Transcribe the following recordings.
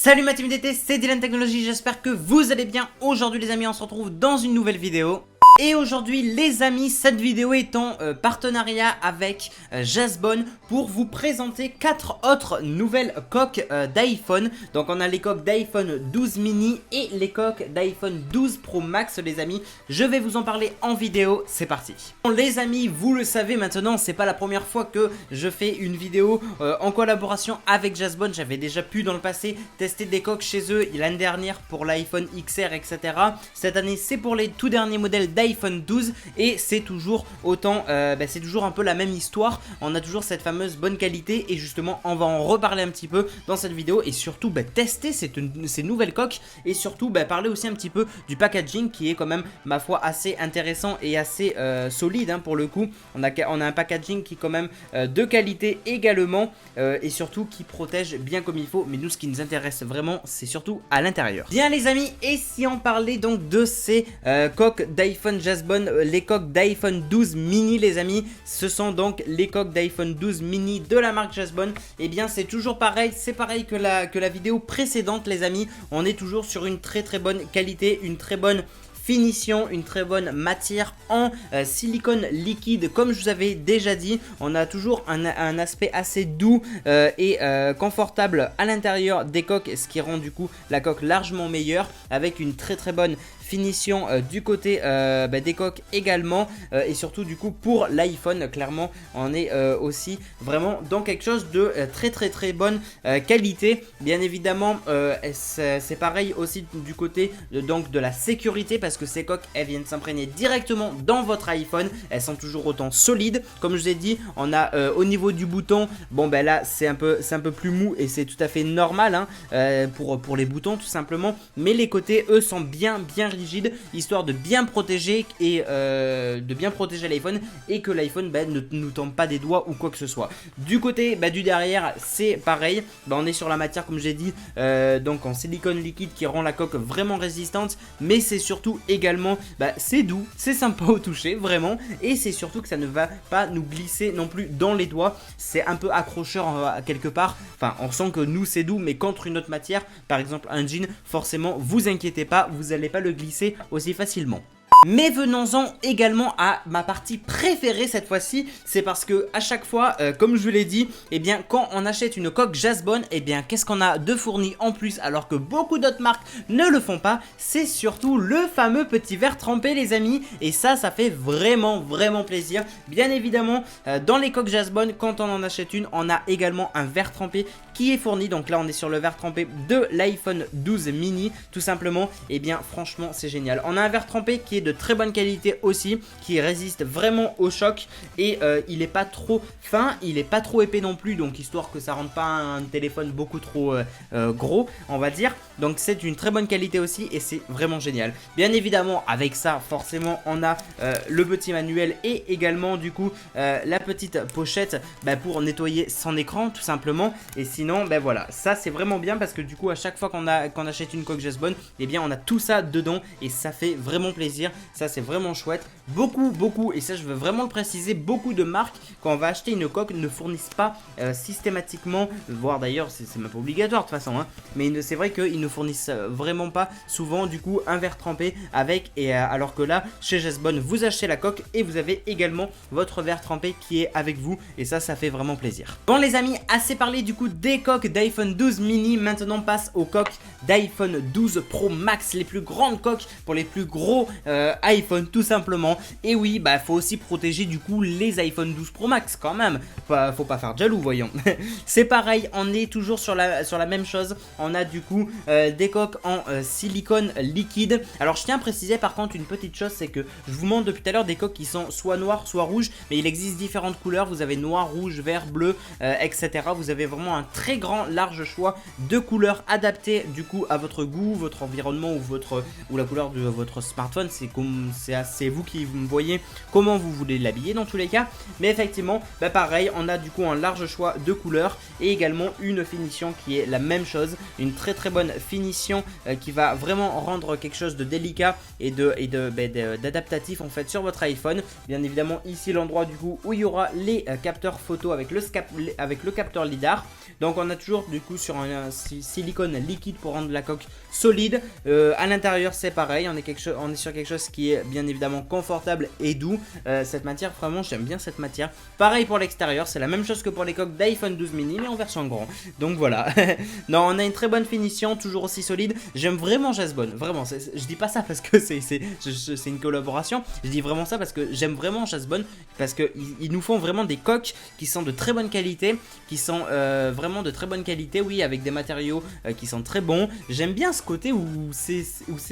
Salut ma team DT, c'est Dylan Technologies, j'espère que vous allez bien. Aujourd'hui les amis, on se retrouve dans une nouvelle vidéo. Et aujourd'hui les amis, cette vidéo est en partenariat avec Jasbone pour vous présenter 4 autres nouvelles coques d'iPhone. Donc on a les coques d'iPhone 12 mini et les coques d'iPhone 12 Pro Max les amis. Je vais vous en parler en vidéo, c'est parti. Bon, les amis, vous le savez maintenant, c'est pas la première fois que je fais une vidéo en collaboration avec Jasbone. J'avais déjà pu dans le passé tester des coques chez eux l'année dernière pour l'iPhone XR etc. Cette année c'est pour les tout derniers modèles d'iPhone 12 et c'est toujours autant, c'est toujours un peu la même histoire. On a toujours cette fameuse bonne qualité et justement on va en reparler un petit peu dans cette vidéo et surtout tester ces nouvelles coques et surtout parler aussi un petit peu du packaging qui est quand même ma foi assez intéressant et assez solide hein, pour le coup. On a un packaging qui est quand même de qualité également et surtout qui protège bien comme il faut, mais nous ce qui nous intéresse vraiment c'est surtout à l'intérieur. Bien les amis, et si on parlait donc de ces coques d'iPhone Jasbone, les coques d'iPhone 12 mini les amis, ce sont donc les coques d'iPhone 12 mini de la marque Jasbone. Et bien c'est toujours pareil, c'est pareil que la vidéo précédente les amis, on est toujours sur une très bonne qualité, une très bonne finition, une très bonne matière en silicone liquide. Comme je vous avais déjà dit, on a toujours un aspect assez doux et confortable à l'intérieur des coques, ce qui rend du coup la coque largement meilleure avec une très bonne finition du côté des coques également et surtout du coup pour l'iPhone clairement on est aussi vraiment dans quelque chose de très bonne qualité. Bien évidemment c'est pareil aussi du côté de la sécurité parce que ces coques elles viennent s'imprégner directement dans votre iPhone, elles sont toujours autant solides. Comme je vous ai dit, on a au niveau du bouton, bon là c'est un peu plus mou et c'est tout à fait normal hein, pour les boutons tout simplement, mais les côtés eux sont bien rigide, histoire de bien protéger et de bien protéger l'iPhone et que l'iPhone ne nous tombe pas des doigts ou quoi que ce soit. Du côté du derrière c'est pareil, on est sur la matière comme j'ai dit donc en silicone liquide qui rend la coque vraiment résistante, mais c'est surtout également c'est doux, c'est sympa au toucher vraiment, et c'est surtout que ça ne va pas nous glisser non plus dans les doigts. C'est un peu accrocheur quelque part, enfin on sent que nous c'est doux, mais contre une autre matière, par exemple un jean, forcément vous inquiétez pas, vous n'allez pas le glisser aussi facilement. Mais venons-en également à ma partie préférée cette fois-ci, c'est parce que à chaque fois, comme je vous l'ai dit, quand on achète une coque Jasbone, qu'est-ce qu'on a de fourni en plus alors que beaucoup d'autres marques ne le font pas? C'est surtout le fameux petit verre trempé les amis, et ça fait vraiment plaisir. Bien évidemment, dans les coques Jasbone, quand on en achète une, on a également un verre trempé qui est fourni. Donc là on est sur le verre trempé de l'iPhone 12 mini tout simplement. Et bien franchement c'est génial. On a un verre trempé qui est de très bonne qualité aussi, qui résiste vraiment au choc et il est pas trop fin, il est pas trop épais non plus, donc histoire que ça rende pas un téléphone beaucoup trop gros on va dire. Donc c'est une très bonne qualité aussi et c'est vraiment génial. Bien évidemment avec ça forcément on a le petit manuel et également du coup la petite pochette pour nettoyer son écran tout simplement. Et sinon voilà, ça c'est vraiment bien parce que du coup à chaque fois qu'on achète une coque Jasbone, on a tout ça dedans et ça fait vraiment plaisir. Ça c'est vraiment chouette. Beaucoup, et ça je veux vraiment le préciser, beaucoup de marques quand on va acheter une coque ne fournissent pas systématiquement, voire d'ailleurs c'est même pas obligatoire de toute façon hein, mais c'est vrai qu'ils ne fournissent vraiment pas souvent du coup un verre trempé avec, alors que là chez Jasbone vous achetez la coque et vous avez également votre verre trempé qui est avec vous, et ça fait vraiment plaisir. Bon les amis, assez parlé du coup des coques d'iPhone 12 mini, maintenant on passe aux coques d'iPhone 12 Pro Max, les plus grandes coques pour les plus gros iPhone tout simplement. Et oui, faut aussi protéger du coup les iPhone 12 Pro Max quand même, faut pas faire jaloux voyons. C'est pareil, on est toujours sur la même chose. On a du coup des coques en silicone liquide. Alors je tiens à préciser par contre une petite chose, c'est que je vous montre depuis tout à l'heure des coques qui sont soit noires soit rouges, mais il existe différentes couleurs. Vous avez noir, rouge, vert, bleu, etc. Vous avez vraiment un très large choix de couleurs adaptées du coup à votre goût, votre environnement ou la couleur de votre smartphone. C'est vous qui me voyez comment vous voulez l'habiller dans tous les cas. Mais effectivement pareil, on a du coup un large choix de couleurs et également une finition qui est la même chose, une très bonne finition qui va vraiment rendre quelque chose de délicat et d'adaptatif en fait sur votre iPhone. Bien évidemment ici l'endroit du coup où il y aura les capteurs photo avec le capteur lidar. Donc Donc on a toujours du coup sur un silicone liquide pour rendre la coque solide. À l'intérieur c'est pareil, on est sur quelque chose qui est bien évidemment confortable et doux. Cette matière, vraiment j'aime bien cette matière. Pareil pour l'extérieur, c'est la même chose que pour les coques d'iPhone 12 mini mais en version grand. Donc voilà. Non, on a une très bonne finition, toujours aussi solide. J'aime vraiment Jasbone, vraiment. Je dis pas ça parce que c'est une collaboration. Je dis vraiment ça parce que j'aime vraiment Jasbone, parce qu'ils nous font vraiment des coques qui sont de très bonne qualité, qui sont vraiment de très bonne qualité, oui, avec des matériaux qui sont très bons. J'aime bien ce côté où c'est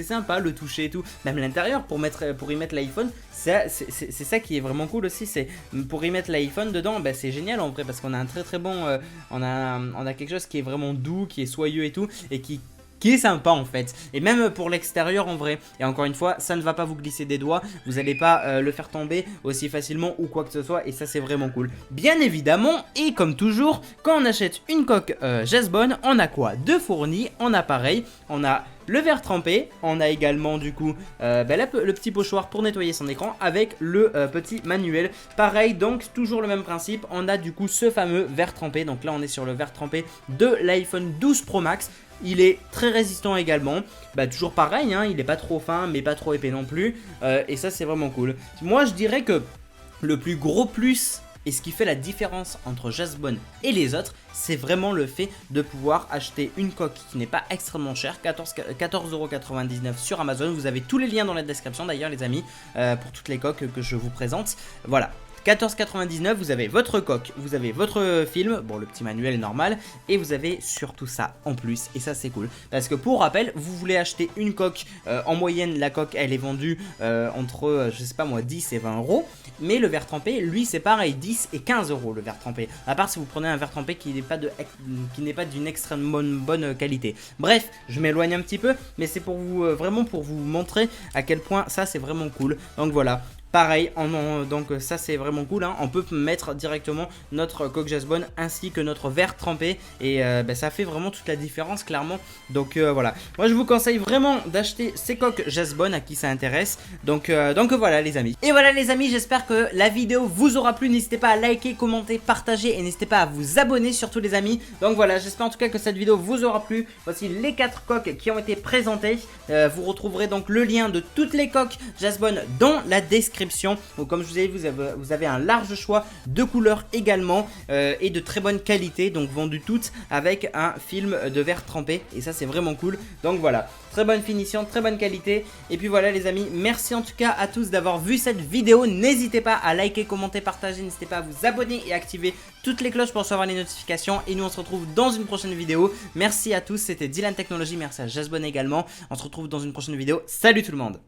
sympa le toucher et tout. Même l'intérieur pour y mettre l'iPhone, c'est ça qui est vraiment cool aussi. C'est pour y mettre l'iPhone dedans, bah, c'est génial en vrai parce qu'on a un très bon, on a quelque chose qui est vraiment doux, qui est soyeux et tout, et qui est sympa en fait. Et même pour l'extérieur en vrai. Et encore une fois, ça ne va pas vous glisser des doigts. Vous n'allez pas le faire tomber aussi facilement ou quoi que ce soit. Et ça c'est vraiment cool. Bien évidemment, et comme toujours, quand on achète une coque Jasbone, on a quoi de fourni? On a pareil, on a le verre trempé, on a également du coup le petit pochoir pour nettoyer son écran avec le petit manuel. Pareil, donc toujours le même principe, on a du coup ce fameux verre trempé. Donc là on est sur le verre trempé de l'iPhone 12 Pro Max. Il est très résistant également, bah, toujours pareil, hein, il n'est pas trop fin mais pas trop épais non plus, et ça c'est vraiment cool. Moi je dirais que le plus gros plus et ce qui fait la différence entre Jasbone et les autres, c'est vraiment le fait de pouvoir acheter une coque qui n'est pas extrêmement chère, 14,99€ sur Amazon. Vous avez tous les liens dans la description d'ailleurs les amis, pour toutes les coques que je vous présente. Voilà. 14,99€, vous avez votre coque, vous avez votre film, bon le petit manuel est normal, et vous avez surtout ça en plus, et ça c'est cool. Parce que pour rappel, vous voulez acheter une coque, en moyenne la coque elle est vendue entre, je sais pas moi, 10 et 20€, mais le verre trempé, lui c'est pareil, 10 et 15€ le verre trempé, à part si vous prenez un verre trempé qui n'est pas d'une extrêmement bonne qualité. Bref, je m'éloigne un petit peu, mais c'est pour vous, vraiment pour vous montrer à quel point ça c'est vraiment cool, donc voilà. Pareil, donc ça c'est vraiment cool, hein. On peut mettre directement notre coque Jasbone ainsi que notre verre trempé et ça fait vraiment toute la différence clairement. Donc voilà, moi je vous conseille vraiment d'acheter ces coques Jasbone à qui ça intéresse. Donc voilà les amis. Et voilà les amis, j'espère que la vidéo vous aura plu. N'hésitez pas à liker, commenter, partager et n'hésitez pas à vous abonner surtout les amis. Donc voilà, j'espère en tout cas que cette vidéo vous aura plu. Voici les 4 coques qui ont été présentées. Vous retrouverez donc le lien de toutes les coques Jasbone dans la description. Donc comme je vous ai dit, vous avez un large choix de couleurs également et de très bonne qualité, donc vendues toutes avec un film de verre trempé et ça c'est vraiment cool. Donc voilà, très bonne finition, très bonne qualité. Et puis voilà les amis, merci en tout cas à tous d'avoir vu cette vidéo. N'hésitez pas à liker, commenter, partager, n'hésitez pas à vous abonner et activer toutes les cloches pour recevoir les notifications. Et nous on se retrouve dans une prochaine vidéo. Merci à tous, c'était Dylan Technologies, merci à Jasbone également. On se retrouve dans une prochaine vidéo. Salut tout le monde.